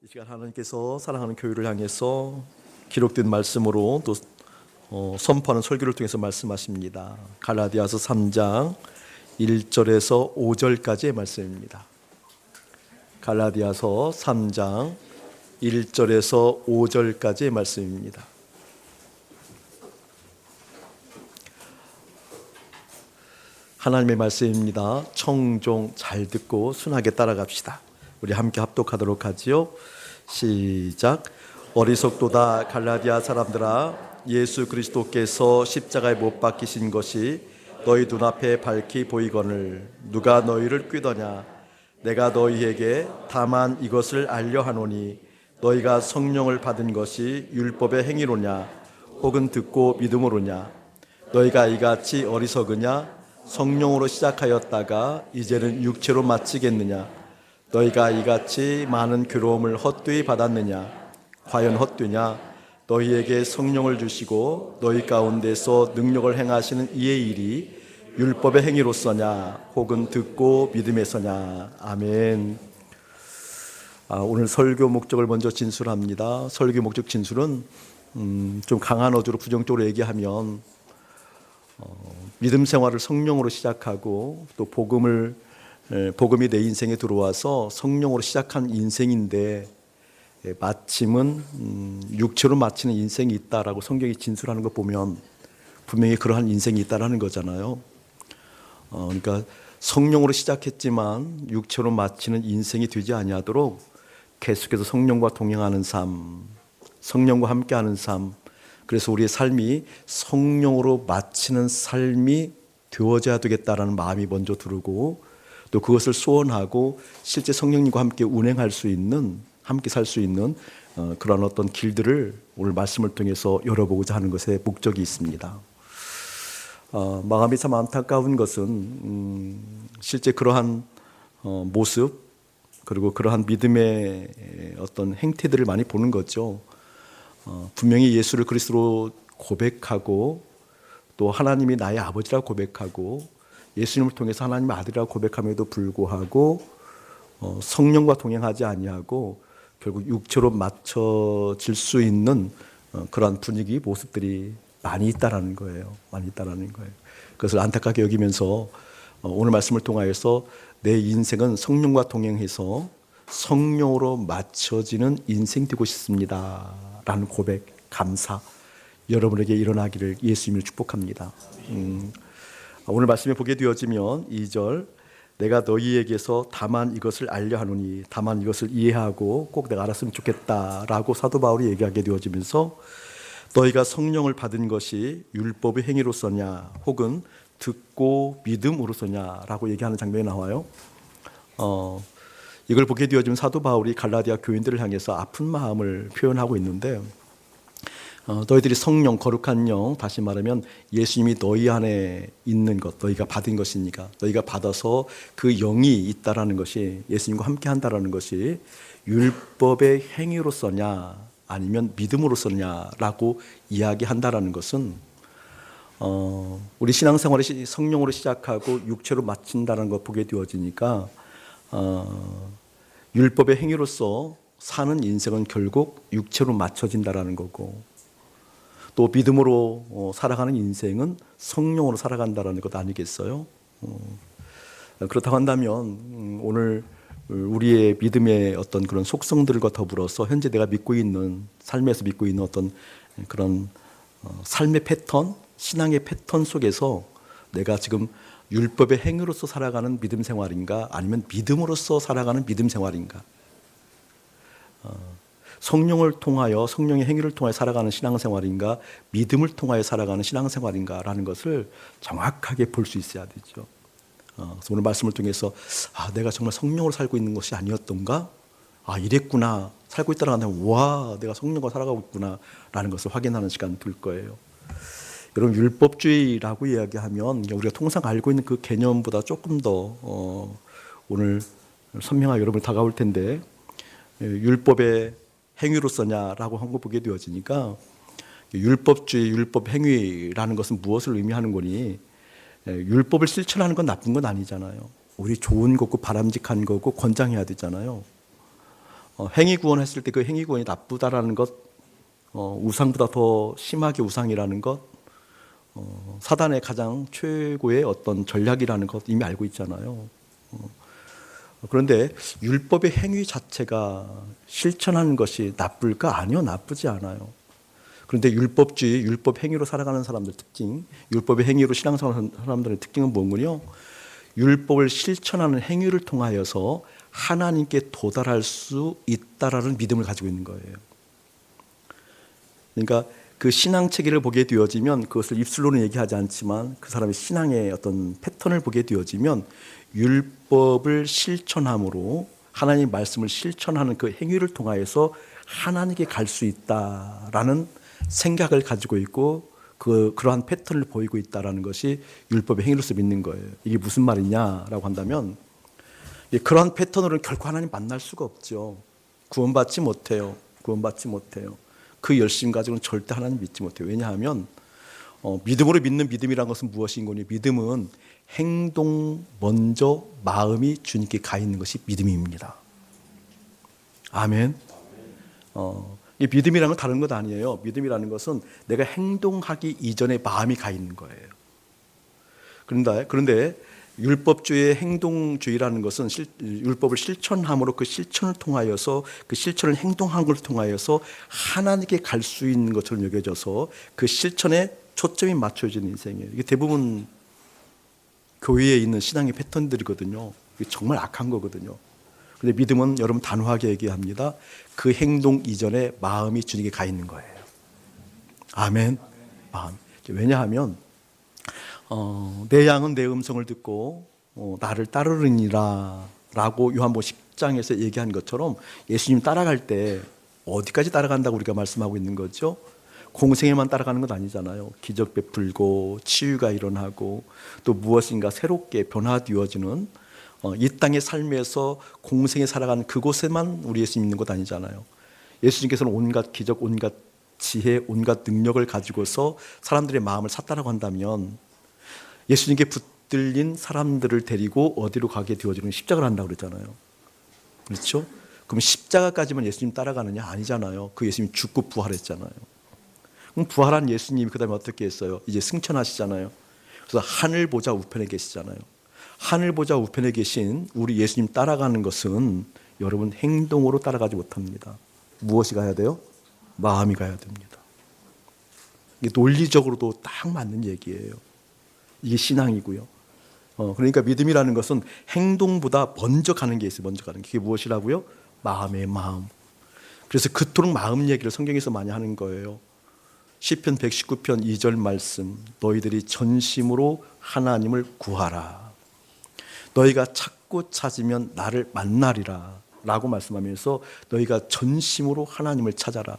이 시간 하나님께서 사랑하는 교회를 향해서 기록된 말씀으로 또 선포하는 설교를 통해서 말씀하십니다. 갈라디아서 3장 1절에서 5절까지의 말씀입니다. 갈라디아서 3장 1절에서 5절까지의 말씀입니다. 하나님의 말씀입니다. 청종 잘 듣고 순하게 따라갑시다. 우리 함께 합독하도록 하지요. 시작. 어리석도다 갈라디아 사람들아, 예수 그리스도께서 십자가에 못 박히신 것이 너희 눈앞에 밝히 보이거늘 누가 너희를 꾀더냐. 내가 너희에게 다만 이것을 알려 하노니 너희가 성령을 받은 것이 율법의 행위로냐 혹은 듣고 믿음으로냐. 너희가 이같이 어리석으냐. 성령으로 시작하였다가 이제는 육체로 마치겠느냐. 너희가 이같이 많은 괴로움을 헛되이 받았느냐. 과연 헛되냐. 너희에게 성령을 주시고 너희 가운데서 능력을 행하시는 이의 일이 율법의 행위로서냐 혹은 듣고 믿음에서냐. 아멘. 오늘 설교 목적을 먼저 진술합니다. 설교 목적 진술은 좀 강한 어조로 부정적으로 얘기하면 믿음 생활을 성령으로 시작하고 또 복음이 내 인생에 들어와서 성령으로 시작한 인생인데 마침은 육체로 마치는 인생이 있다라고 성경이 진술하는 거 보면 분명히 그러한 인생이 있다라는 거잖아요. 그러니까 성령으로 시작했지만 육체로 마치는 인생이 되지 아니하도록 계속해서 성령과 동행하는 삶, 성령과 함께하는 삶, 그래서 우리의 삶이 성령으로 마치는 삶이 되어져야 되겠다라는 마음이 먼저 들고 또 그것을 소원하고 실제 성령님과 함께 운행할 수 있는, 함께 살 수 있는 그런 어떤 길들을 오늘 말씀을 통해서 열어보고자 하는 것에 목적이 있습니다. 마음이 참 안타까운 것은 실제 그러한 모습 그리고 그러한 믿음의 어떤 행태들을 많이 보는 거죠. 분명히 예수를 그리스도로 고백하고 또 하나님이 나의 아버지라고 고백하고 예수님을 통해서 하나님의 아들이라고 고백함에도 불구하고 성령과 동행하지 아니하고 결국 육체로 맞춰질 수 있는 그러한 분위기, 모습들이 많이 있다라는 거예요. 많이 있다라는 거예요. 그것을 안타깝게 여기면서 오늘 말씀을 통하여서 내 인생은 성령과 동행해서 성령으로 맞춰지는 인생 되고 싶습니다 라는 고백, 감사 여러분에게 일어나기를 예수님을 축복합니다. 오늘 말씀에 보게 되어지면 2절, 내가 너희에게서 다만 이것을 알려 하노니, 다만 이것을 이해하고 꼭 내가 알았으면 좋겠다라고 사도 바울이 얘기하게 되어지면서 너희가 성령을 받은 것이 율법의 행위로서냐 혹은 듣고 믿음으로서냐라고 얘기하는 장면이 나와요. 이걸 보게 되어지면 사도 바울이 갈라디아 교인들을 향해서 아픈 마음을 표현하고 있는데 너희들이 성령, 거룩한 영, 다시 말하면 예수님이 너희 안에 있는 것, 너희가 받은 것이니까 너희가 받아서 그 영이 있다라는 것이, 예수님과 함께 한다라는 것이 율법의 행위로서냐 아니면 믿음으로서냐라고 이야기한다라는 것은 우리 신앙생활이 성령으로 시작하고 육체로 마친다는 것 보게 되어지니까 율법의 행위로서 사는 인생은 결국 육체로 맞춰진다라는 거고 또 믿음으로 살아가는 인생은 성령으로 살아간다는 것 아니겠어요? 그렇다고 한다면 오늘 우리의 믿음의 어떤 그런 속성들과 더불어서 현재 내가 믿고 있는 삶에서 믿고 있는 어떤 그런 삶의 패턴, 신앙의 패턴 속에서 내가 지금 율법의 행위로서 살아가는 믿음 생활인가 아니면 믿음으로서 살아가는 믿음 생활인가, 성령을 통하여 성령의 행위를 통하여 살아가는 신앙생활인가 믿음을 통하여 살아가는 신앙생활인가라는 것을 정확하게 볼 수 있어야 되죠. 그래서 오늘 말씀을 통해서 내가 정말 성령으로 살고 있는 것이 아니었던가, 이랬구나, 살고 있다라고 하면 와 내가 성령과 살아가고 있구나 라는 것을 확인하는 시간 될 거예요. 여러분, 율법주의라고 이야기하면 우리가 통상 알고 있는 그 개념보다 조금 더 오늘 선명하게 여러분 다가올 텐데, 율법의 행위로서냐라고 한 거 보게 되어지니까 율법주의, 율법 행위라는 것은 무엇을 의미하는 거니? 율법을 실천하는 건 나쁜 건 아니잖아요. 우리 좋은 거고 바람직한 거고 권장해야 되잖아요. 행위 구원했을 때 그 행위 구원이 나쁘다라는 것, 우상보다 더 심하게 우상이라는 것, 사단의 가장 최고의 어떤 전략이라는 것 이미 알고 있잖아요. 그런데 율법의 행위 자체가 실천하는 것이 나쁠까? 아니요, 나쁘지 않아요. 그런데 율법주의, 율법 행위로 살아가는 사람들 특징, 율법의 행위로 신앙생활하는 사람들의 특징은 뭔군요? 율법을 실천하는 행위를 통하여서 하나님께 도달할 수 있다라는 믿음을 가지고 있는 거예요. 그러니까 그 신앙 체계를 보게 되어지면, 그것을 입술로는 얘기하지 않지만 그 사람의 신앙의 어떤 패턴을 보게 되어지면, 율법을 실천함으로 하나님의 말씀을 실천하는 그 행위를 통하여서 하나님께 갈 수 있다라는 생각을 가지고 있고, 그러한 패턴을 보이고 있다라는 것이 율법의 행위로서 믿는 거예요. 이게 무슨 말이냐라고 한다면, 그러한 패턴으로는 결코 하나님 만날 수가 없죠. 구원받지 못해요. 구원받지 못해요. 그 열심 가지고는 절대 하나님 믿지 못해요. 왜냐하면 믿음으로 믿는 믿음이란 것은 무엇인 거니? 믿음은 행동 먼저 마음이 주님께 가 있는 것이 믿음입니다. 아멘. 이 믿음이라는 건 다른 것 아니에요. 믿음이라는 것은 내가 행동하기 이전에 마음이 가 있는 거예요. 그런데 율법주의의 행동주의라는 것은 율법을 실천함으로 그 실천을 통하여서, 그 실천을 행동한 걸 통하여서 하나님께 갈 수 있는 것처럼 여겨져서 그 실천에 초점이 맞춰지는 인생이에요. 이게 대부분 교회에 있는 신앙의 패턴들이거든요. 이게 정말 악한 거거든요. 그런데 믿음은 여러분 단호하게 얘기합니다. 그 행동 이전에 마음이 주님께 가 있는 거예요. 아멘. 마음. 왜냐하면 내 양은 내 음성을 듣고 나를 따르느니라 라고 요한복음 10장에서 얘기한 것처럼, 예수님 따라갈 때 어디까지 따라간다고 우리가 말씀하고 있는 거죠? 공생에만 따라가는 건 아니잖아요. 기적 베풀고 치유가 일어나고 또 무엇인가 새롭게 변화되어지는 이 땅의 삶에서 공생에 살아가는 그곳에만 우리 예수님 있는 것 아니잖아요. 예수님께서는 온갖 기적, 온갖 지혜, 온갖 능력을 가지고서 사람들의 마음을 샀다라고 한다면, 예수님께 붙들린 사람들을 데리고 어디로 가게 되어지는 십자가를 한다고 그랬잖아요. 그렇죠? 그럼 십자가까지만 예수님 따라가느냐? 아니잖아요. 그 예수님 죽고 부활했잖아요. 그럼 부활한 예수님이 그 다음에 어떻게 했어요? 이제 승천하시잖아요. 그래서 하늘 보좌 우편에 계시잖아요. 하늘 보좌 우편에 계신 우리 예수님 따라가는 것은 여러분 행동으로 따라가지 못합니다. 무엇이 가야 돼요? 마음이 가야 됩니다. 이게 논리적으로도 딱 맞는 얘기예요. 이게 신앙이고요. 그러니까 믿음이라는 것은 행동보다 먼저 가는 게 있어요. 먼저 가는 게. 그게 무엇이라고요? 마음의 마음. 그래서 그토록 마음 얘기를 성경에서 많이 하는 거예요. 시편 119편 2절 말씀, 너희들이 전심으로 하나님을 구하라. 너희가 찾고 찾으면 나를 만나리라 라고 말씀하면서, 너희가 전심으로 하나님을 찾아라.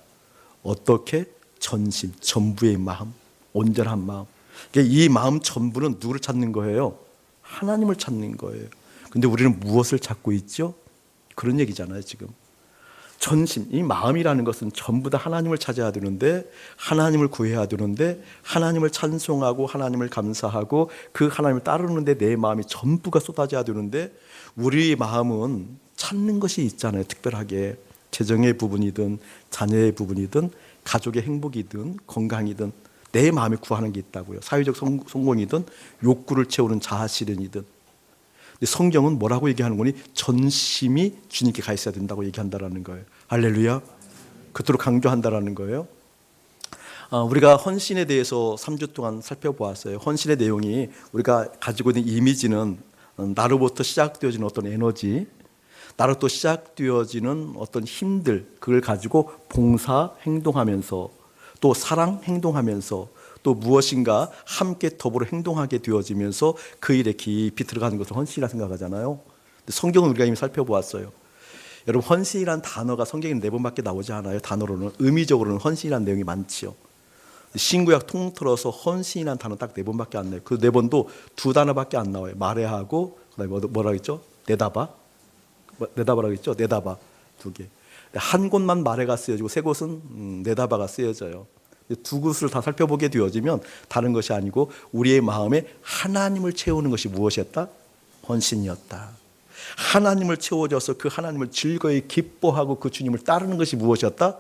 어떻게? 전심, 전부의 마음, 온전한 마음. 이 마음 전부는 누구를 찾는 거예요? 하나님을 찾는 거예요. 근데 우리는 무엇을 찾고 있죠? 그런 얘기잖아요, 지금. 전심, 이 마음이라는 것은 전부 다 하나님을 찾아야 되는데, 하나님을 구해야 되는데, 하나님을 찬송하고 하나님을 감사하고 그 하나님을 따르는데 내 마음이 전부가 쏟아져야 되는데, 우리 마음은 찾는 것이 있잖아요. 특별하게 재정의 부분이든 자녀의 부분이든 가족의 행복이든 건강이든 내 마음에 구하는 게 있다고요. 사회적 성공이든 욕구를 채우는 자아 실현이든. 근데 성경은 뭐라고 얘기하는 거니? 전심이 주님께 가 있어야 된다고 얘기한다라는 거예요. 할렐루야. 그토록 강조한다라는 거예요. 우리가 헌신에 대해서 3주 동안 살펴보았어요. 헌신의 내용이, 우리가 가지고 있는 이미지는 나로부터 시작되어지는 어떤 에너지, 나로부터 시작되어지는 어떤 힘들, 그걸 가지고 봉사 행동하면서, 또 사랑 행동하면서, 또 무엇인가 함께 더불어 행동하게 되어지면서 그 일에 깊이 들어가는 것을 헌신이라 생각하잖아요. 근데 성경은 우리가 이미 살펴보았어요. 여러분, 헌신이란 단어가 성경에 4번밖에 나오지 않아요. 단어로는. 의미적으로는 헌신이라는 내용이 많지요. 신구약 통틀어서 헌신이라는 단어 딱 4번밖에 안 나요. 그 4번도 2단어밖에 안 나와요. 말해하고, 그다음에 뭐라 그랬죠? 내다봐. 내다봐라고 했죠? 내다봐. 2개. 한 곳만 말해가 쓰여지고 3곳은 내다봐가 쓰여져요. 2곳을 다 살펴보게 되어지면 다른 것이 아니고 우리의 마음에 하나님을 채우는 것이 무엇이었다? 헌신이었다. 하나님을 채워져서 그 하나님을 즐거이 기뻐하고 그 주님을 따르는 것이 무엇이었다?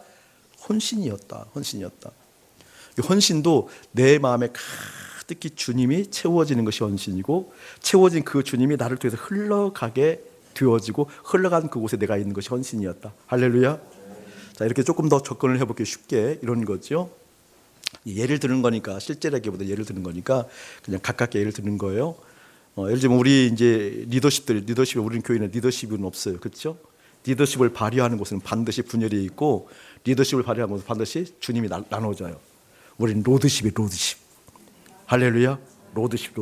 헌신이었다. 헌신이었다. 이 헌신도 내 마음에 가득히 주님이 채워지는 것이 헌신이고, 채워진 그 주님이 나를 통해서 흘러가게 되어지고 흘러간 그곳에 내가 있는 것이 헌신이었다. 할렐루야. 자, 이렇게 조금 더 접근을 해볼게요. 쉽게 이런 거죠. 예를 드는 거니까, 실제라기보다 예를 드는 거니까 그냥 가깝게 예를 드는 거예요. 예를 들면 우리 이제 리더십에 우리는 교회는 리더십은 없어요. 그렇죠? 리더십을 발휘하는 곳은 반드시 분열이 있고, 리더십을 발휘하는 곳은 반드시 주님이 나눠져요. 우리는 로드십이 로드십. 할렐루야. 로드십.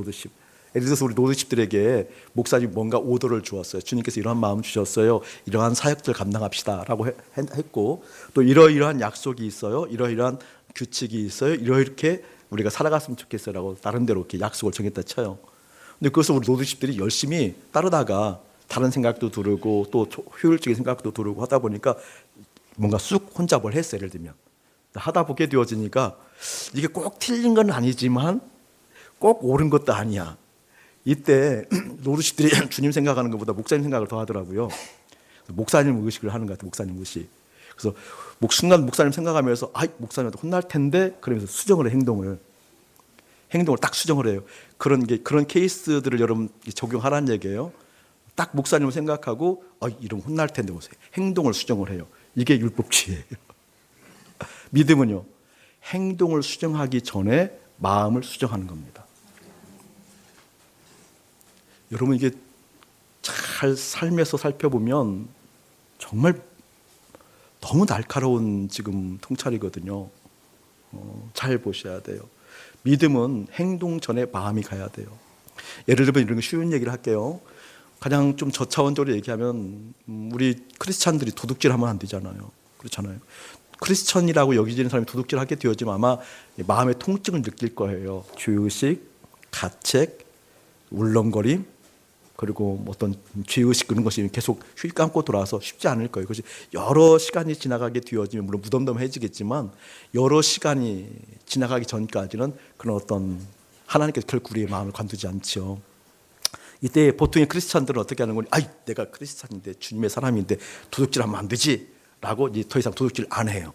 예를 들어서 우리 로드십들에게 목사님 뭔가 오더를 주었어요. 주님께서 이러한 마음 주셨어요. 이러한 사역들 감당합시다 라고 했고, 또 이러이러한 약속이 있어요. 이러이러한 규칙이 있어요. 이렇게 우리가 살아갔으면 좋겠어요 라고 나름대로 이렇게 약속을 정했다 쳐요. 근데 그것을 우리 로드십들이 열심히 따르다가 다른 생각도 들고 또 효율적인 생각도 들고 하다 보니까 뭔가 쑥 혼자 뭘 했어요. 예를 들면 하다 보게 되어지니까 이게 꼭 틀린 건 아니지만 꼭 옳은 것도 아니야. 이때 노르시들이 주님 생각하는 것보다 목사님 생각을 더 하더라고요. 목사님 의식을 하는 것 같아요. 목사님 의식. 그래서 순간 목사님 생각하면서 목사님한테 혼날 텐데 그러면서 수정을 해. 행동을 딱 수정을 해요. 그런 케이스들을 여러분 적용하라는 얘기예요. 딱 목사님을 생각하고 이러면 혼날 텐데 보세요. 행동을 수정을 해요. 이게 율법주의예요. 믿음은요, 행동을 수정하기 전에 마음을 수정하는 겁니다. 여러분, 이게 잘 삶에서 살펴보면 정말 너무 날카로운 지금 통찰이거든요. 잘 보셔야 돼요. 믿음은 행동 전에 마음이 가야 돼요. 예를 들면 이런 쉬운 얘기를 할게요. 가장 좀 저차원적으로 얘기하면 우리 크리스찬들이 도둑질하면 안 되잖아요. 그렇잖아요. 크리스천이라고 여기지는 사람이 도둑질하게 되어지면 아마 마음의 통증을 느낄 거예요. 죄의식, 가책, 울렁거림, 그리고 어떤 죄의식 그런 것이 계속 휘 감고 돌아와서 쉽지 않을 거예요. 그것이 여러 시간이 지나가게 되어지면 물론 무덤덤해지겠지만 여러 시간이 지나가기 전까지는 그런 어떤 하나님께서 결코 우리의 마음을 관두지 않죠. 이때 보통의 크리스찬들은 어떻게 하는 거니? 내가 크리스찬인데 주님의 사람인데 도둑질하면 안 되지 라고 이제 더 이상 도둑질 안 해요.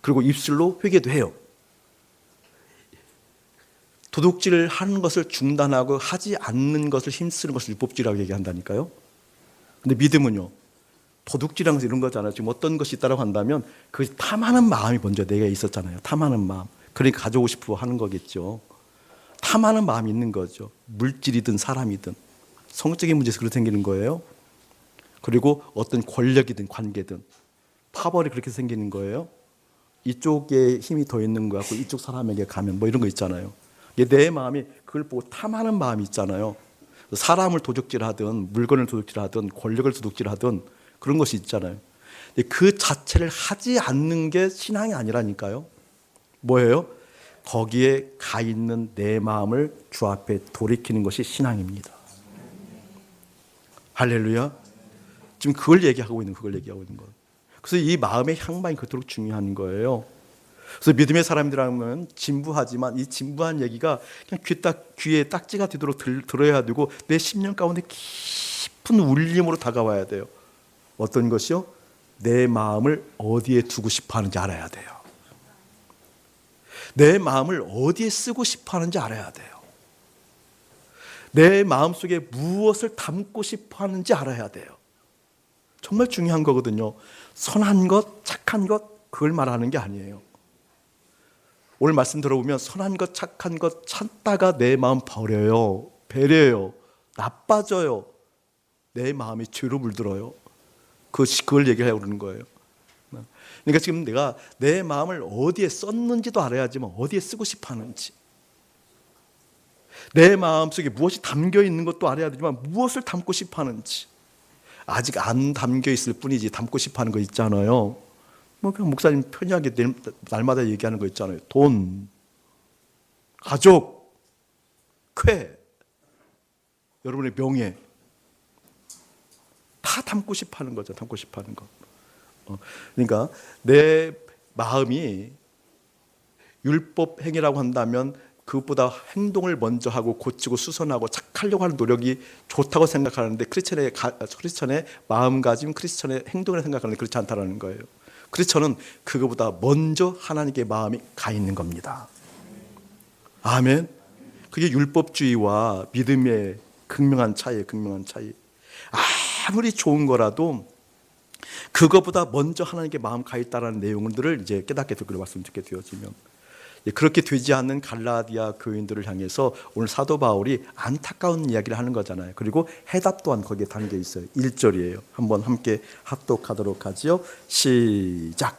그리고 입술로 회개도 해요. 도둑질을 하는 것을 중단하고 하지 않는 것을 힘쓰는 것을 율법주의라고 얘기한다니까요. 근데 믿음은요, 도둑질하는 것이 이런 거잖아요. 지금 어떤 것이 있다고 한다면 그 탐하는 마음이 먼저 내게 있었잖아요. 탐하는 마음. 그러니까 가져오고 싶어 하는 거겠죠. 탐하는 마음이 있는 거죠. 물질이든 사람이든 성적인 문제에서 그렇게 생기는 거예요. 그리고 어떤 권력이든 관계든 파벌이 그렇게 생기는 거예요. 이쪽에 힘이 더 있는 거 같고 이쪽 사람에게 가면 뭐 이런 거 있잖아요. 내 마음이 그걸 보고 탐하는 마음이 있잖아요. 사람을 도둑질하든 물건을 도둑질하든 권력을 도둑질하든 그런 것이 있잖아요. 그 자체를 하지 않는 게 신앙이 아니라니까요. 뭐예요? 거기에 가 있는 내 마음을 주 앞에 돌이키는 것이 신앙입니다. 할렐루야. 지금 그걸 얘기하고 있는 거예요. 그래서 이 마음의 향방이 그토록 중요한 거예요. 그래서 믿음의 사람들하면 진부하지만 이 진부한 얘기가 그냥 귀에 딱지가 되도록 들어야 되고 내 심령 가운데 깊은 울림으로 다가와야 돼요. 어떤 것이요? 내 마음을 어디에 두고 싶어 하는지 알아야 돼요. 내 마음을 어디에 쓰고 싶어 하는지 알아야 돼요. 내 마음속에 무엇을 담고 싶어 하는지 알아야 돼요. 정말 중요한 거거든요. 선한 것, 착한 것, 그걸 말하는 게 아니에요. 오늘 말씀 들어보면 선한 것, 착한 것 찾다가 내 마음 버려요. 배려요. 나빠져요. 내 마음이 죄로 물들어요. 그걸 얘기하려고 그러는 거예요. 그러니까 지금 내가 내 마음을 어디에 썼는지도 알아야지만 어디에 쓰고 싶어 하는지, 내 마음속에 무엇이 담겨 있는 것도 알아야 되지만 무엇을 담고 싶어 하는지, 아직 안 담겨 있을 뿐이지 담고 싶어 하는 거 있잖아요. 뭐 그냥 목사님 편하게 날마다 얘기하는 거 있잖아요. 돈, 가족, 쾌, 여러분의 명예 다 담고 싶어 하는 거죠. 담고 싶어 하는 거. 그러니까 내 마음이 율법 행위라고 한다면 그것보다 행동을 먼저 하고 고치고 수선하고 착하려고 하는 노력이 좋다고 생각하는데 크리스천의 마음가짐, 크리스천의 행동을 생각하는데 그렇지 않다는 거예요. 크리스천은 그거보다 먼저 하나님께 마음이 가 있는 겁니다. 아멘. 그게 율법주의와 믿음의 극명한 차이예요. 극명한 차이. 아무리 좋은 거라도 그거보다 먼저 하나님께 마음 가 있다라는 내용들을 이제 깨닫게 되고 말씀 듣게 되어지면, 그렇게 되지 않는 갈라디아 교인들을 향해서 오늘 사도 바울이 안타까운 이야기를 하는 거잖아요. 그리고 해답 또한 거기에 담겨 있어요. 1절이에요. 한번 함께 합독하도록 하지요. 시작.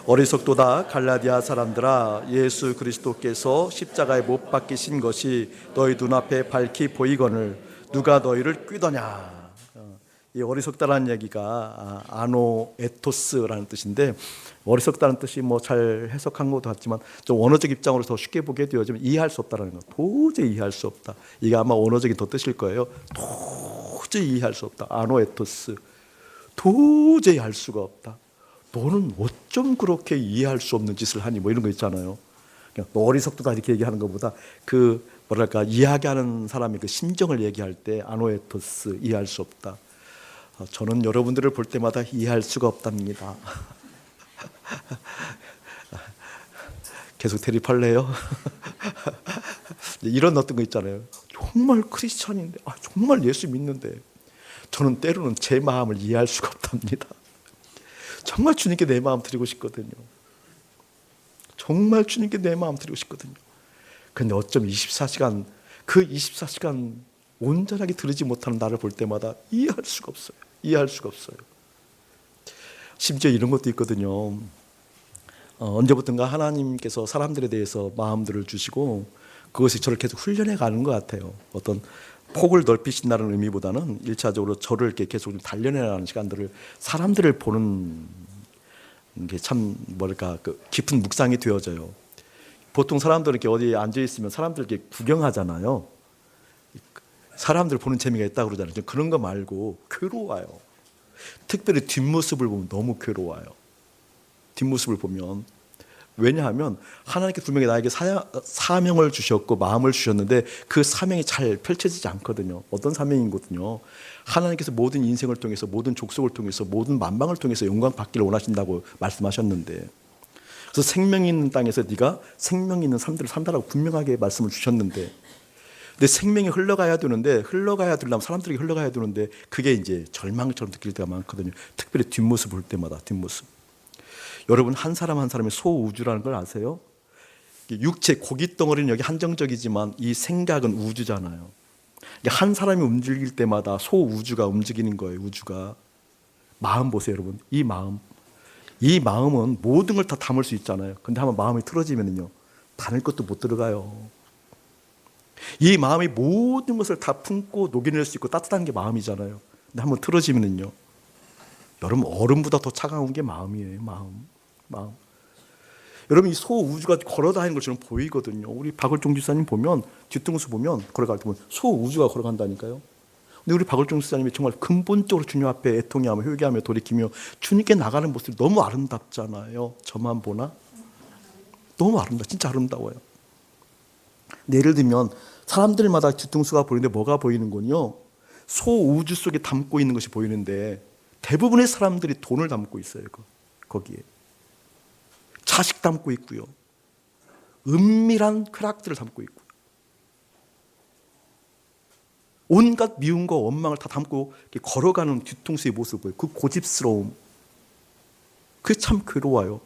어리석도다 갈라디아 사람들아, 예수 그리스도께서 십자가에 못 박히신 것이 너희 눈앞에 밝히 보이거늘 누가 너희를 꾀더냐. 이 어리석다라는 얘기가 아노에토스라는 뜻인데, 어리석다는 뜻이 뭐 잘 해석한 것도 같지만 좀 언어적 입장으로 더 쉽게 보게 되어지면 이해할 수 없다라는 거. 도저히 이해할 수 없다. 이게 아마 언어적인 더 뜻일 거예요. 도저히 이해할 수 없다. 아노에토스. 도저히 할 수가 없다. 너는 어쩜 그렇게 이해할 수 없는 짓을 하니? 뭐 이런 거 있잖아요. 그냥 너 어리석도다 이렇게 얘기하는 것보다 그 뭐랄까 이야기하는 사람의 그 심정을 얘기할 때 아노에토스, 이해할 수 없다. 저는 여러분들을 볼 때마다 이해할 수가 없답니다. 계속 대립할래요? 이런 어떤 거 있잖아요. 정말 크리스천인데, 정말 예수 믿는데 저는 때로는 제 마음을 이해할 수가 없답니다. 정말 주님께 내 마음 드리고 싶거든요. 정말 주님께 내 마음 드리고 싶거든요. 근데 어쩜 24시간 그 24시간 온전하게 들으지 못하는 나를 볼 때마다 이해할 수가 없어요. 이해할 수가 없어요. 심지어 이런 것도 있거든요. 언제부턴가 하나님께서 사람들에 대해서 마음들을 주시고 그것이 저를 계속 훈련해 가는 것 같아요. 어떤 폭을 넓히신다는 의미보다는 1차적으로 저를 이렇게 계속 단련해가는 시간들을, 사람들을 보는 게 참 뭐랄까 그 깊은 묵상이 되어져요. 보통 사람들 이렇게 어디에 앉아 있으면 사람들 이렇게 구경하잖아요. 사람들 보는 재미가 있다고 그러잖아요. 그런 거 말고 괴로워요. 특별히 뒷모습을 보면 너무 괴로워요. 뒷모습을 보면. 왜냐하면 하나님께서 분명히 나에게 사명을 주셨고 마음을 주셨는데 그 사명이 잘 펼쳐지지 않거든요. 어떤 사명이거든요. 하나님께서 모든 인생을 통해서, 모든 족속을 통해서, 모든 만방을 통해서 영광 받기를 원하신다고 말씀하셨는데, 그래서 생명이 있는 땅에서 네가 생명이 있는 삶들을 산다라고 분명하게 말씀을 주셨는데, 근데 생명이 흘러가야 되려면 사람들에게 흘러가야 되는데 그게 이제 절망처럼 느낄 때가 많거든요. 특별히 뒷모습 볼 때마다 뒷모습. 여러분, 한 사람 한 사람의 소우주라는 걸 아세요? 육체 고기 덩어리는 여기 한정적이지만 이 생각은 우주잖아요. 한 사람이 움직일 때마다 소우주가 움직이는 거예요. 우주가. 마음 보세요, 여러분. 이 마음은 모든 걸 다 담을 수 있잖아요. 근데 한번 마음이 틀어지면요, 담을 것도 못 들어가요. 이 마음이 모든 것을 다 품고 녹여낼 수 있고 따뜻한 게 마음이잖아요. 근데 한번 틀어지면요, 여러분, 얼음보다 더 차가운 게 마음이에요. 마음. 여러분, 이 소우주가 걸어다니는 것처럼 보이거든요. 우리 박을종 지사님 보면, 뒤통수 보면, 걸어갈 때 보면 소우주가 걸어간다니까요. 근데 우리 박을종 지사님이 정말 근본적으로 주님 앞에 애통해하며 회개하며 돌이키며 주님께 나가는 모습이 너무 아름답잖아요. 저만 보나? 너무 진짜 아름다워요. 예를 들면 사람들마다 뒤통수가 보이는데 뭐가 보이는군요. 소우주 속에 담고 있는 것이 보이는데 대부분의 사람들이 돈을 담고 있어요. 거기에 자식 담고 있고요, 은밀한 쾌락들을 담고 있고요, 온갖 미움과 원망을 다 담고 걸어가는 뒤통수의 모습을, 그 고집스러움, 그게 참 괴로워요.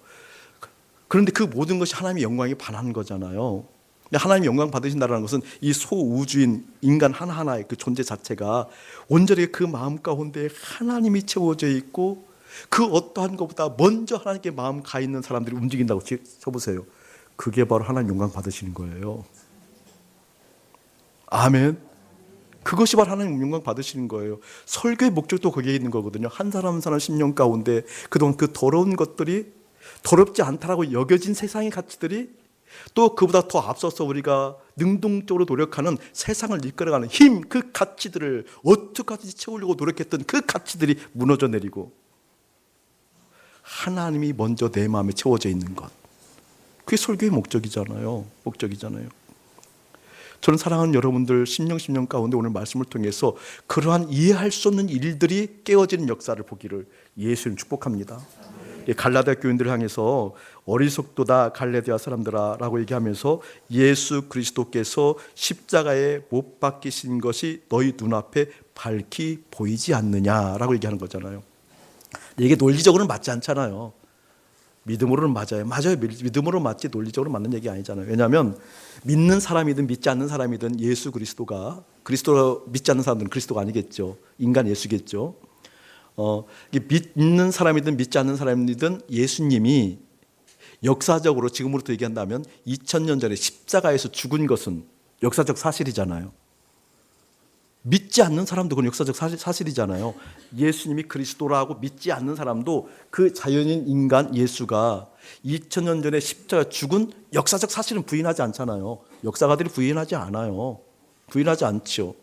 그런데 그 모든 것이 하나님의 영광에 반한 거잖아요. 하나님의 영광 받으신다는 것은 이 소우주인 인간 하나하나의 그 존재 자체가 온전히 그 마음 가운데 하나님이 채워져 있고 그 어떠한 것보다 먼저 하나님께 마음 가 있는 사람들이 움직인다고 쳐보세요. 그게 바로 하나님 영광 받으시는 거예요. 아멘. 그것이 바로 하나님 영광 받으시는 거예요. 설교의 목적도 거기에 있는 거거든요. 한 사람 사는 10년 가운데 그동안 그 더러운 것들이, 더럽지 않다라고 여겨진 세상의 가치들이, 또 그보다 더 앞서서 우리가 능동적으로 노력하는 세상을 이끌어가는 힘, 그 가치들을 어떻게 하든지 채우려고 노력했던 그 가치들이 무너져 내리고 하나님이 먼저 내 마음에 채워져 있는 것, 그게 설교의 목적이잖아요. 저는 사랑하는 여러분들 심령 가운데 오늘 말씀을 통해서 그러한 이해할 수 없는 일들이 깨어지는 역사를 보기를 예수님 축복합니다. 갈라디아 교인들을 향해서 어리석도다 갈라디아 사람들아 라고 얘기하면서 예수 그리스도께서 십자가에 못 박히신 것이 너희 눈앞에 밝히 보이지 않느냐라고 얘기하는 거잖아요. 이게 논리적으로는 맞지 않잖아요. 믿음으로는 맞아요. 믿음으로 맞지 논리적으로 맞는 얘기 아니잖아요. 왜냐하면 믿는 사람이든 믿지 않는 사람이든 예수 그리스도가, 그리스도를 믿지 않는 사람들은 그리스도가 아니겠죠. 인간 예수겠죠. 믿는 사람이든 믿지 않는 사람이든 예수님이 역사적으로 지금으로부터 얘기한다면 2000년 전에 십자가에서 죽은 것은 역사적 사실이잖아요. 믿지 않는 사람도 그건 역사적 사실이잖아요. 예수님이 그리스도라고 믿지 않는 사람도 그 자연인 인간 예수가 2000년 전에 십자가에 죽은 역사적 사실은 부인하지 않잖아요. 역사가들이 부인하지 않아요. 부인하지 않죠.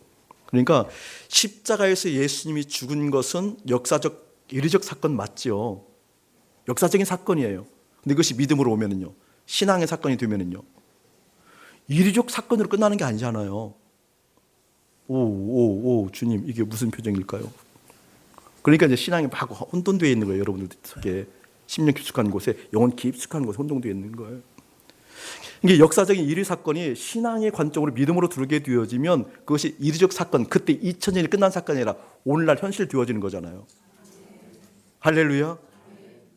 그러니까 십자가에서 예수님이 죽은 것은 역사적 이례적 사건 맞지요. 역사적인 사건이에요. 근데 그것이 믿음으로 오면은요, 신앙의 사건이 되면은요, 이례적 사건으로 끝나는 게 아니잖아요. 오, 주님, 이게 무슨 표정일까요? 그러니까 이제 신앙이 막 혼돈되어 있는 거예요. 여러분들 속에 심령 깊숙한 곳에, 영혼 깊숙한 곳에 혼돈되어 있는 거예요. 이게 역사적인 이례 사건이 신앙의 관점으로 믿음으로 들게 되어지면 그것이 이례적 사건, 그때 2000년이 끝난 사건이 아니라 오늘날 현실 되어지는 거잖아요. 할렐루야.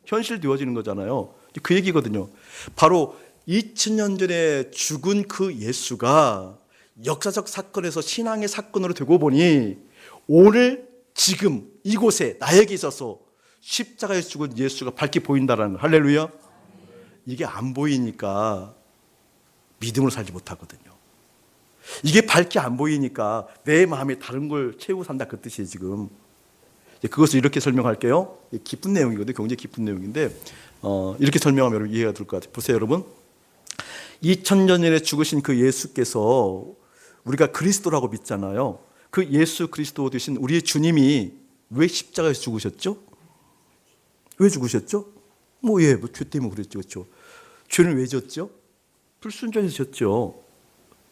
현실 되어지는 거잖아요. 그 얘기거든요. 바로 2000년 전에 죽은 그 예수가 역사적 사건에서 신앙의 사건으로 되고 보니 오늘 지금 이곳에 나에게 있어서 십자가에서 죽은 예수가 밝게 보인다라는 거. 할렐루야. 이게 안 보이니까 믿음으로 살지 못하거든요. 이게 밝게 안 보이니까 내 마음에 다른 걸 채우고 산다, 그 뜻이에요. 지금 그것을 이렇게 설명할게요. 깊은 내용이거든요. 굉장히 깊은 내용인데 이렇게 설명하면 여러분 이해가 될 것 같아요. 보세요, 여러분. 2000년 전에 죽으신 그 예수께서 우리가 그리스도라고 믿잖아요. 그 예수 그리스도 되신 우리의 주님이 왜 십자가에서 죽으셨죠? 왜 죽으셨죠? 죄 때문에 그랬죠. 그렇죠? 죄는 왜 졌죠? 불순종해서 졌죠.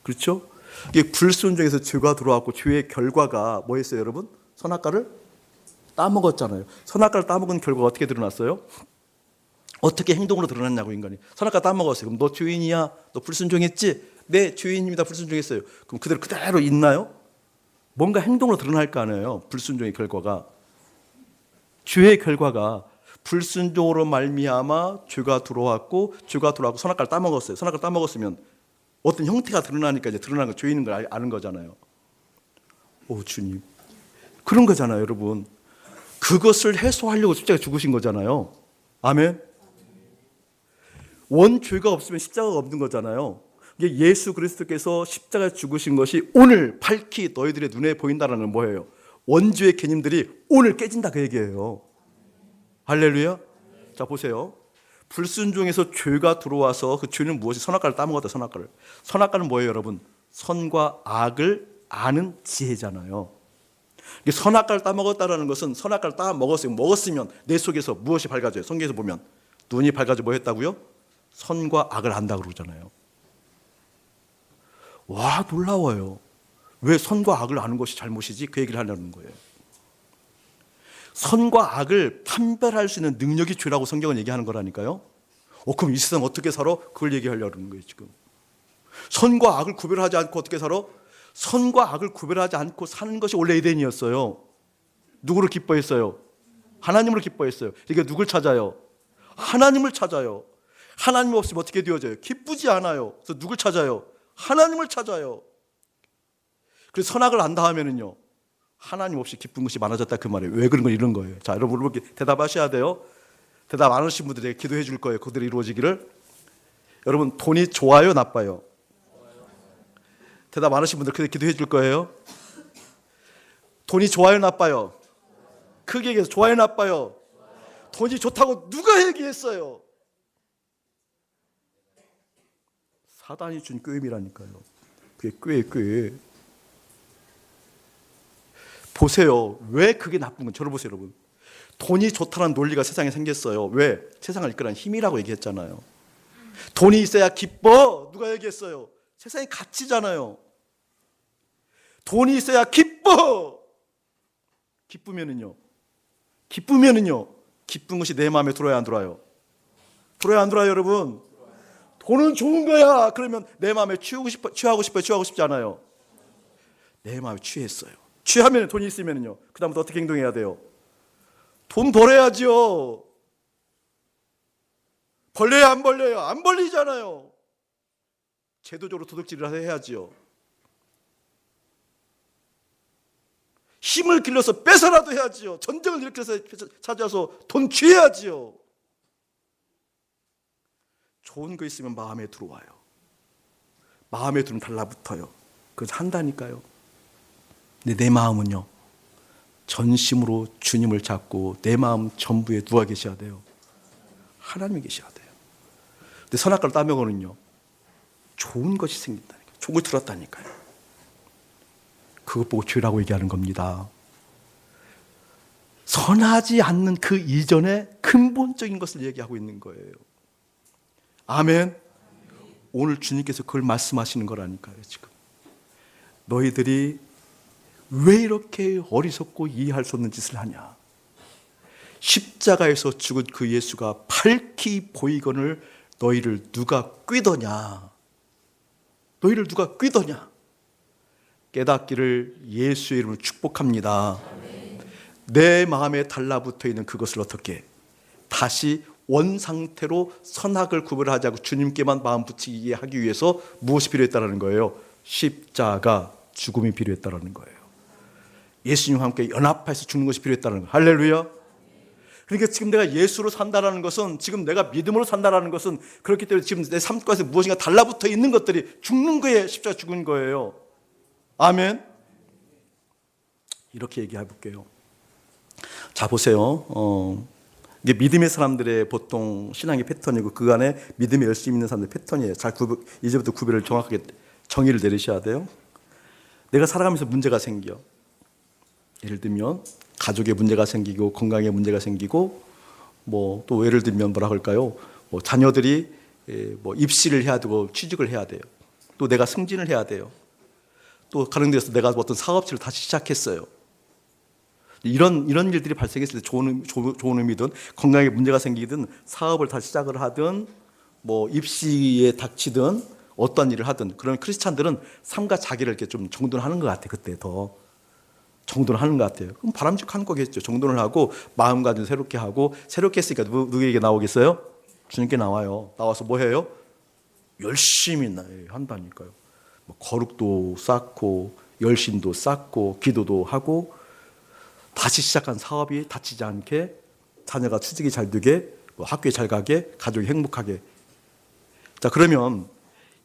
그렇죠? 이게 불순종해서 죄가 들어왔고 죄의 결과가 뭐였어요, 여러분? 선악과를 따먹었잖아요. 선악과를 따먹은 결과가 어떻게 드러났어요? 어떻게 행동으로 드러났냐고, 인간이. 선악과 따먹었어요. 그럼 너 죄인이야? 너 불순종했지? 네, 죄인입니다. 불순종했어요. 그럼 그대로 있나요? 뭔가 행동으로 드러날 거 아니에요. 불순종의 결과가. 죄의 결과가 불순종으로 말미암아 죄가 들어왔고 선악과를 따먹었어요. 선악과를 따먹었으면 어떤 형태가 드러나니까 이제 드러나는 거, 죄인인 걸 아는 거잖아요. 오, 주님. 그런 거잖아요, 여러분. 그것을 해소하려고 십자가에 죽으신 거잖아요. 아멘. 원죄가 없으면 십자가가 없는 거잖아요. 이게 예수 그리스도께서 십자가에 죽으신 것이 오늘 밝히 너희들의 눈에 보인다는 건 뭐예요? 원죄의 개념들이 오늘 깨진다, 그 얘기예요. 할렐루야. 자, 보세요. 불순종에서 죄가 들어와서 그 죄는 무엇이? 선악과를 따먹었다. 선악과는 뭐예요, 여러분? 선과 악을 아는 지혜잖아요. 선악과를 따먹었다는 것은 선악과를 먹었으면 내 속에서 무엇이 밝아져요? 성경에서 보면 눈이 밝아져 뭐 했다고요? 선과 악을 안다고 그러잖아요. 와, 놀라워요. 왜 선과 악을 아는 것이 잘못이지? 그 얘기를 하려는 거예요. 선과 악을 판별할 수 있는 능력이 죄라고 성경은 얘기하는 거라니까요. 그럼 이 세상 어떻게 살아? 그걸 얘기하려는 거예요, 지금. 선과 악을 구별하지 않고 어떻게 살아? 선과 악을 구별하지 않고 사는 것이 원래 에덴이었어요. 누구를 기뻐했어요? 하나님을 기뻐했어요. 그러니까 누굴 찾아요? 하나님을 찾아요. 하나님 없으면 어떻게 되어져요? 기쁘지 않아요. 그래서 누굴 찾아요? 하나님을 찾아요. 그래서 선악을 안다 하면은요, 하나님 없이 기쁜 것이 많아졌다, 그 말이에요. 왜 그런 거 이런 거예요. 자, 여러분 이렇게 대답하셔야 돼요. 대답 안 하신 분들에게 기도해 줄 거예요. 그들이 이루어지기를. 여러분, 돈이 좋아요, 나빠요? 대답 안 하신 분들 그들 기도해 줄 거예요. 돈이 좋아요, 나빠요? 크게 얘기해서 좋아요, 나빠요? 돈이 좋다고 누가 얘기했어요? 사단이 준 꾀임이라니까요. 그게 꾀. 보세요. 왜 그게 나쁜 건 저를 보세요, 여러분. 돈이 좋다는 논리가 세상에 생겼어요. 왜? 세상을 이끌어가는 힘이라고 얘기했잖아요. 돈이 있어야 기뻐. 누가 얘기했어요? 세상의 가치잖아요. 돈이 있어야 기뻐. 기쁘면은요. 기쁜 것이 내 마음에 들어야 안 들어요? 들어야 안 들어요, 여러분? 돈은 좋은 거야. 그러면 내 마음에 취하고 싶지 않아요? 내 마음에 취했어요. 취하면 돈이 있으면요. 그다음부터 어떻게 행동해야 돼요? 돈 벌어야지요. 벌려요, 안 벌려요? 안 벌리잖아요. 제도적으로 도둑질을 해야지요. 힘을 길러서 뺏어라도 해야지요. 전쟁을 일으켜서 찾아서 돈 취해야지요. 좋은 거 있으면 마음에 들어와요. 마음에 들으면 달라붙어요. 그래서 한다니까요. 근데 내 마음은요, 전심으로 주님을 잡고 내 마음 전부에 누가 계셔야 돼요? 하나님이 계셔야 돼요. 근데 선악과를 따먹으면요, 좋은 것이 생긴다니까요. 좋은 것이 들었다니까요. 그것 보고 죄라고 얘기하는 겁니다. 선하지 않는 그 이전에 근본적인 것을 얘기하고 있는 거예요. 아멘. 오늘 주님께서 그걸 말씀하시는 거라니까요. 지금 너희들이 왜 이렇게 어리석고 이해할 수 없는 짓을 하냐? 십자가에서 죽은 그 예수가 밝히 보이거늘 너희를 누가 꾀더냐? 너희를 누가 꾀더냐? 깨닫기를 예수의 이름으로 축복합니다. 내 마음에 달라붙어 있는 그것을 어떻게 다시 원상태로 선악을 구별하지 않고 주님께만 마음 붙이게 하기 위해서 무엇이 필요했다는 거예요? 십자가, 죽음이 필요했다는 거예요. 예수님과 함께 연합해서 죽는 것이 필요했다는 거예요. 할렐루야. 그러니까 지금 내가 예수로 산다는 것은, 지금 내가 믿음으로 산다는 것은, 그렇기 때문에 지금 내 삶 속에서 무엇인가 달라붙어 있는 것들이 죽는 거에 십자가 죽은 거예요. 아멘. 이렇게 얘기해 볼게요. 자, 보세요. 이게 믿음의 사람들의 보통 신앙의 패턴이고 그 안에 믿음에 열심히 있는 사람들의 패턴이에요. 이제부터 구별을 정확하게 정의를 내리셔야 돼요. 내가 살아가면서 문제가 생겨. 예를 들면 가족에 문제가 생기고 건강에 문제가 생기고 뭐 또 예를 들면 뭐라 할까요? 뭐 자녀들이 뭐 입시를 해야 되고 취직을 해야 돼요. 또 내가 승진을 해야 돼요. 또 가는 데서 내가 어떤 사업체를 다시 시작했어요. 이런 일들이 발생했을 때 좋은 의미든 건강에 문제가 생기든 사업을 다시 시작을 하든 뭐 입시에 닥치든 어떤 일을 하든, 그러면 크리스찬들은 삶과 자기를 이렇게 좀 정돈을 하는 것 같아요. 그때 더 정돈을 하는 것 같아요. 그럼 바람직한 거겠죠. 정돈을 하고 마음가짐 새롭게 하고, 새롭게 했으니까 누구에게 나오겠어요? 주님께 나와요. 나와서 뭐 해요? 열심히 한다니까요. 뭐 거룩도 쌓고 열심도 쌓고 기도도 하고, 다시 시작한 사업이 다치지 않게, 자녀가 취직이 잘 되게, 뭐 학교에 잘 가게, 가족이 행복하게. 자, 그러면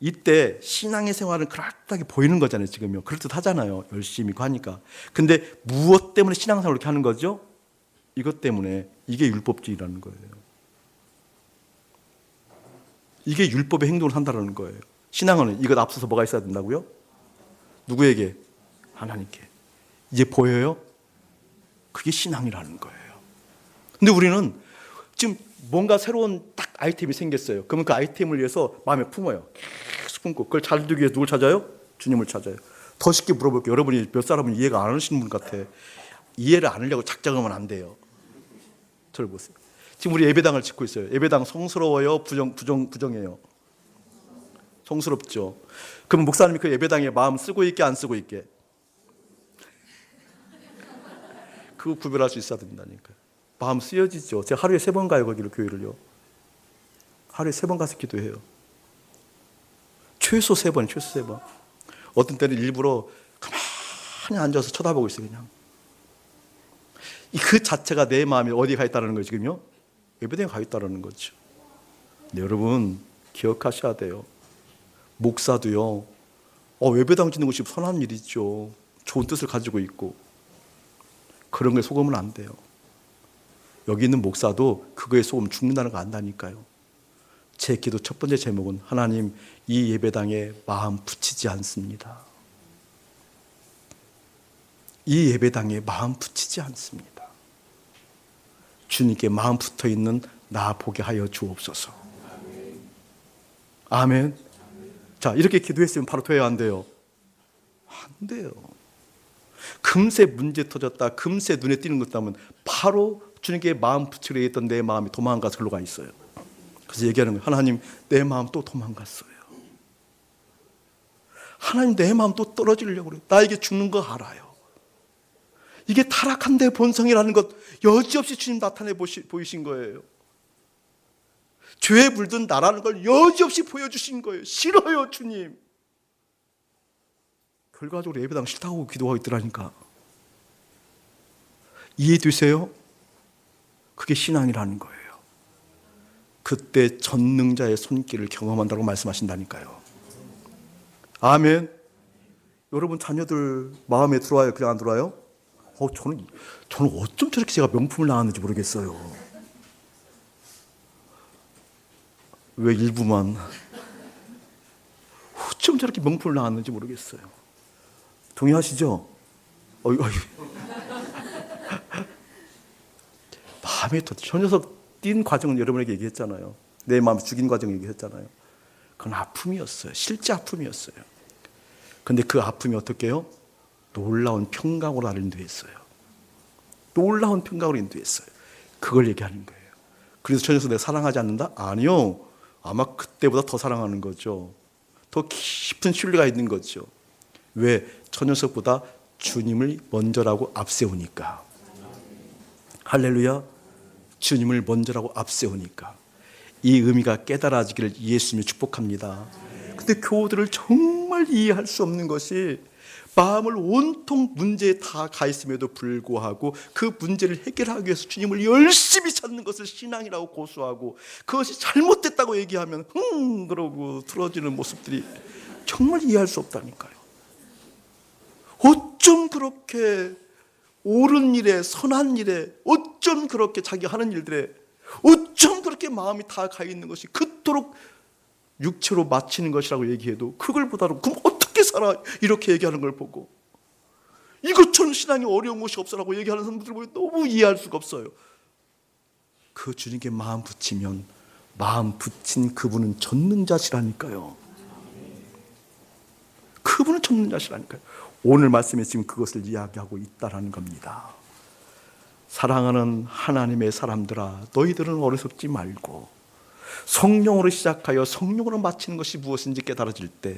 이때 신앙의 생활은 그럴듯하게 보이는 거잖아요. 지금요. 그럴듯하잖아요. 열심히 하니까. 근데 무엇 때문에 신앙생활을 이렇게 하는 거죠? 이것 때문에. 이게 율법주의라는 거예요. 이게 율법의 행동을 한다는 거예요. 신앙은 이것 앞서서 뭐가 있어야 된다고요? 누구에게? 하나님께. 이제 보여요? 그게 신앙이라는 거예요. 근데 우리는 지금 뭔가 새로운 딱 아이템이 생겼어요. 그러면 그 아이템을 위해서 마음에 품어요. 계속 품고, 그걸 잘 두기 위해서 누굴 찾아요? 주님을 찾아요. 더 쉽게 물어볼게요. 여러분이 몇 사람은 이해가 안 하시는 분 같아. 이해를 안 하려고 작정하면 안 돼요. 저를 보세요. 지금 우리 예배당을 짓고 있어요. 예배당 성스러워요? 부정해요? 성스럽죠. 그럼 목사님이 그 예배당에 마음 쓰고 있게 안 쓰고 있게? 그거 구별할 수 있어야 된다니까요. 마음 쓰여지죠. 제가 하루에 3번 가요, 거기를, 교회를요. 하루에 3번 가서 기도해요. 최소 3번, 최소 3번. 어떤 때는 일부러 가만히 앉아서 쳐다보고 있어요, 그냥. 그 자체가 내 마음이 어디에 가 있다는 거예요, 지금요? 예배당에 가 있다는 거죠. 네, 여러분, 기억하셔야 돼요. 목사도요, 예배당 짓는 것이 선한 일이죠. 좋은 뜻을 가지고 있고. 그런 거에 속으면 안 돼요. 여기 있는 목사도 그거에 속으면 죽는다는 거 안다니까요. 제 기도 첫 번째 제목은, 하나님, 이 예배당에 마음 붙이지 않습니다. 이 예배당에 마음 붙이지 않습니다. 주님께 마음 붙어 있는 나 보게 하여 주옵소서. 아멘. 자, 이렇게 기도했으면 바로 돼야 안 돼요? 안 돼요. 금세 문제 터졌다, 금세 눈에 띄는 것 하면 바로 주님께 마음 붙이려 했던 내 마음이 도망가서 글로 가 있어요. 그래서 얘기하는 거예요. 하나님, 내 마음 또 도망갔어요. 하나님, 내 마음 또 떨어지려고 그래요. 나에게 죽는 거 알아요. 이게 타락한 내 본성이라는 것 여지없이 주님 나타내 보이신 거예요. 죄에 물든 나라는 걸 여지없이 보여주신 거예요. 싫어요, 주님. 결과적으로 예배당 싫다고 기도하고 있더라니까. 이해되세요? 그게 신앙이라는 거예요. 그때 전능자의 손길을 경험한다고 말씀하신다니까요. 아멘. 여러분 자녀들 마음에 들어와요? 그냥 안 들어와요? 저는 어쩜 저렇게 제가 명품을 나왔는지 모르겠어요. 왜 일부만? 어쩜 저렇게 명품을 나왔는지 모르겠어요. 동의하시죠? 마음에 저 녀석 뛴 과정은 여러분에게 얘기했잖아요. 내 마음 죽인 과정 얘기했잖아요. 그건 아픔이었어요. 실제 아픔이었어요. 근데 그 아픔이 어떻게 해요? 놀라운 평강으로 나를 인도했어요. 놀라운 평강으로 인도했어요. 그걸 얘기하는 거예요. 그래서 저 녀석 내가 사랑하지 않는다? 아니요. 아마 그때보다 더 사랑하는 거죠. 더 깊은 신뢰가 있는 거죠. 왜? 저 녀석보다 주님을 먼저라고 앞세우니까. 할렐루야. 주님을 먼저라고 앞세우니까. 이 의미가 깨달아지기를 예수님이 축복합니다. 근데 교우들을 정말 이해할 수 없는 것이 마음을 온통 문제에 다 가 있음에도 불구하고 그 문제를 해결하기 위해서 주님을 열심히 찾는 것을 신앙이라고 고수하고 그것이 잘못됐다고 얘기하면 그러고 틀어지는 모습들이 정말 이해할 수 없다니까요. 어쩜 그렇게 옳은 일에, 선한 일에, 어쩜 그렇게 자기가 하는 일들에 어쩜 그렇게 마음이 다 가 있는 것이 그토록 육체로 마치는 것이라고 얘기해도 그걸 보다도 그럼 어떻게 살아? 이렇게 얘기하는 걸 보고 이것처럼 신앙이 어려운 것이 없어라고 얘기하는 사람들 보고 너무 이해할 수가 없어요. 그 주님께 마음 붙이면 마음 붙인 그분은 전능자시라니까요. 그분은 전능자시라니까요. 오늘 말씀에 지금 그것을 이야기하고 있다라는 겁니다. 사랑하는 하나님의 사람들아, 너희들은 어리석지 말고 성령으로 시작하여 성령으로 마치는 것이 무엇인지 깨달아질 때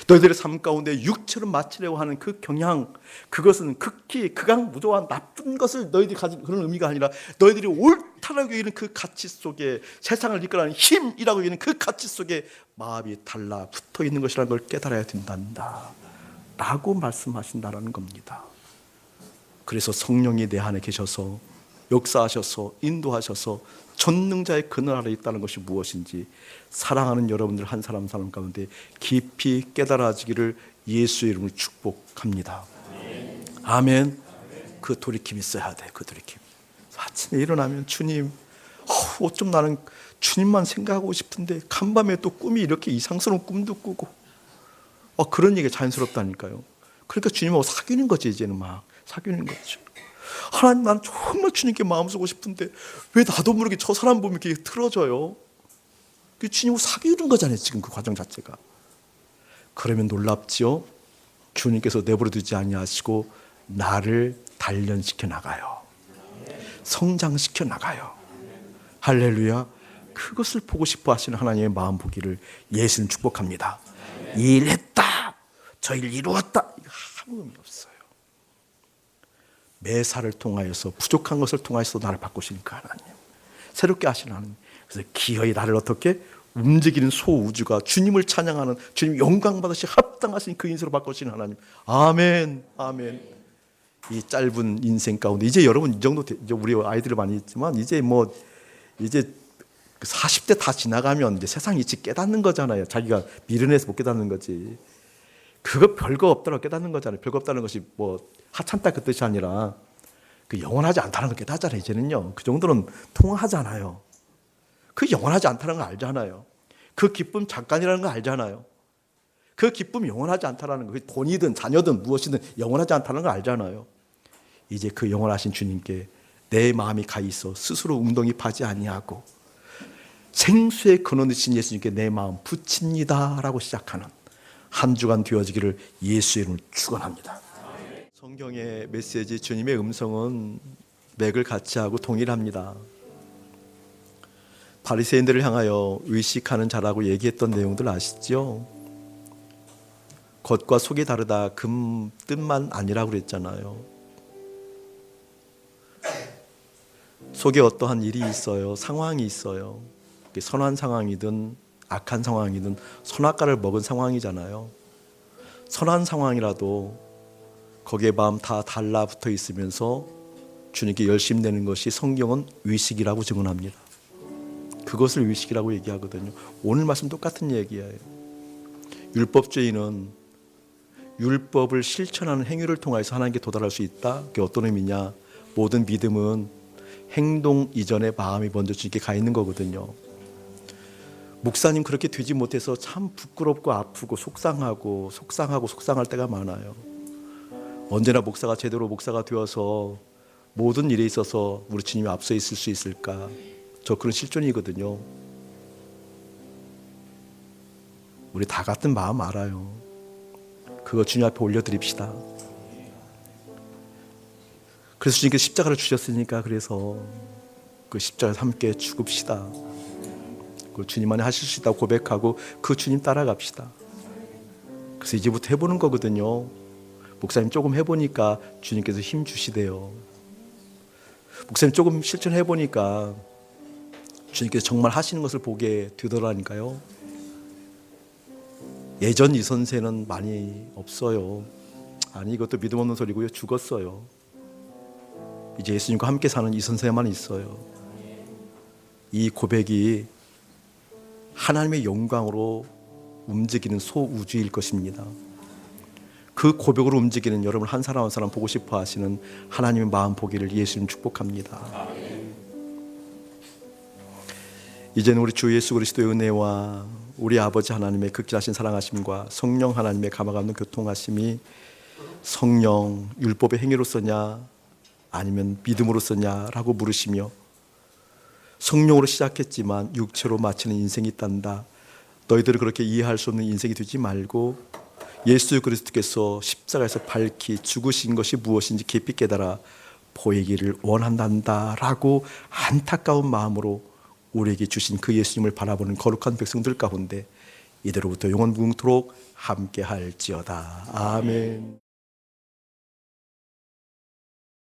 너희들의 삶 가운데 육체로 마치려고 하는 그 경향, 그것은 극히 극악무도한 나쁜 것을 너희들이 가진 그런 의미가 아니라 너희들이 옳다라고 여기는 그 가치 속에 세상을 이끌어가는 힘이라고 여기는 그 가치 속에 마음이 달라붙어 있는 것이라는 걸 깨달아야 된단다 라고 말씀하신다라는 겁니다. 그래서 성령이 내 안에 계셔서 역사하셔서 인도하셔서 전능자의 그늘 아래 있다는 것이 무엇인지 사랑하는 여러분들 한 사람 한 사람 가운데 깊이 깨달아지기를 예수의 이름으로 축복합니다. 아멘. 그 돌이킴이 있어야 돼. 그 돌이킴. 아침에 일어나면 주님, 어쩜 나는 주님만 생각하고 싶은데 간밤에 또 꿈이 이렇게 이상스러운 꿈도 꾸고 그런 얘기가 자연스럽다니까요. 그러니까 주님하고 사귀는 거지. 이제는 막 사귀는 거죠. 하나님, 나는 정말 주님께 마음 쓰고 싶은데 왜 나도 모르게 저 사람 보면 이렇게 틀어져요? 그 주님하고 사귀는 거잖아요. 지금 그 과정 자체가. 그러면 놀랍지요. 주님께서 내버려 두지 아니하시고 나를 단련시켜 나가요. 성장시켜 나가요. 할렐루야. 그것을 보고 싶어 하시는 하나님의 마음 보기를 예수님 축복합니다. 이 일 했다, 저 일 이루었다, 이거 아무 의미 없어요. 매사를 통하여서 부족한 것을 통하여서 나를 바꾸시니까 하나님, 새롭게 하시는 하나님. 그래서 기어이 나를 어떻게 움직이는 소우주가 주님을 찬양하는, 주님 영광 받으시 합당하신 그 인생으로 바꾸시는 하나님. 아멘. 아멘. 이 짧은 인생 가운데 이제 여러분 이 정도 이제 우리 아이들을 많이 있지만 이제 40대 다 지나가면 이제 세상 이치 깨닫는 거잖아요. 자기가 미련해서 못 깨닫는 거지. 그거 별거 없다고 깨닫는 거잖아요. 별거 없다는 것이 하찮다 그 뜻이 아니라 그 영원하지 않다는 걸 깨닫잖아요. 이제는요. 그 정도는 통하잖아요. 그 영원하지 않다는 걸 알잖아요. 그 기쁨 잠깐이라는 걸 알잖아요. 그 기쁨이 영원하지 않다는 거, 돈이든 자녀든 무엇이든 영원하지 않다는 걸 알잖아요. 이제 그 영원하신 주님께 내 마음이 가 있어 스스로 웅덩이파지 아니하고 생수의 근원이신 예수님께 내 마음 붙입니다라고 시작하는 한 주간 되어지기를 예수의 이름으로 축원합니다. 성경의 메시지 주님의 음성은 맥을 같이 하고 동일합니다. 바리새인들을 향하여 의식하는 자라고 얘기했던 내용들 아시죠? 겉과 속이 다르다 금 뜻만 아니라고 그랬잖아요. 속에 어떠한 일이 있어요. 상황이 있어요. 선한 상황이든 악한 상황이든 선악과를 먹은 상황이잖아요. 선한 상황이라도 거기에 마음 다 달라붙어 있으면서 주님께 열심 내는 것이 성경은 의식이라고 증언합니다. 그것을 의식이라고 얘기하거든요. 오늘 말씀 똑같은 얘기예요. 율법주의는 율법을 실천하는 행위를 통해서 하나님께 도달할 수 있다. 그게 어떤 의미냐? 모든 믿음은 행동 이전에 마음이 먼저 주님께 가 있는 거거든요. 목사님 그렇게 되지 못해서 참 부끄럽고 아프고 속상할 때가 많아요. 언제나 목사가 제대로 목사가 되어서 모든 일에 있어서 우리 주님이 앞서 있을 수 있을까? 저 그런 실존이거든요. 우리 다 같은 마음 알아요. 그거 주님 앞에 올려드립시다. 그래서 주님께서 십자가를 주셨으니까 그래서 그 십자가에서 함께 죽읍시다. 그 주님 안에 하실 수 있다고 고백하고 그 주님 따라갑시다. 그래서 이제부터 해보는 거거든요. 목사님 조금 해보니까 주님께서 힘 주시대요. 목사님 조금 실천해보니까 주님께서 정말 하시는 것을 보게 되더라니까요. 예전 이 선생은 많이 없어요. 아니 이것도 믿음 없는 소리고요. 죽었어요. 이제 예수님과 함께 사는 이 선생만 있어요. 이 고백이 하나님의 영광으로 움직이는 소우주일 것입니다. 그 고백으로 움직이는 여러분 한 사람 한 사람 보고 싶어 하시는 하나님의 마음 보기를 예수님 축복합니다. 이제는 우리 주 예수 그리스도의 은혜와 우리 아버지 하나님의 극진하신 사랑하심과 성령 하나님의 감화가 없는 교통하심이 성령 율법의 행위로서냐 아니면 믿음으로서냐라고 물으시며 성령으로 시작했지만 육체로 마치는 인생이 있단다. 너희들을 그렇게 이해할 수 없는 인생이 되지 말고 예수 그리스도께서 십자가에서 밝히 죽으신 것이 무엇인지 깊이 깨달아 보이기를 원한단다 라고 안타까운 마음으로 우리에게 주신 그 예수님을 바라보는 거룩한 백성들 가운데 이대로부터 영원 무궁토록 함께 할지어다. 아멘.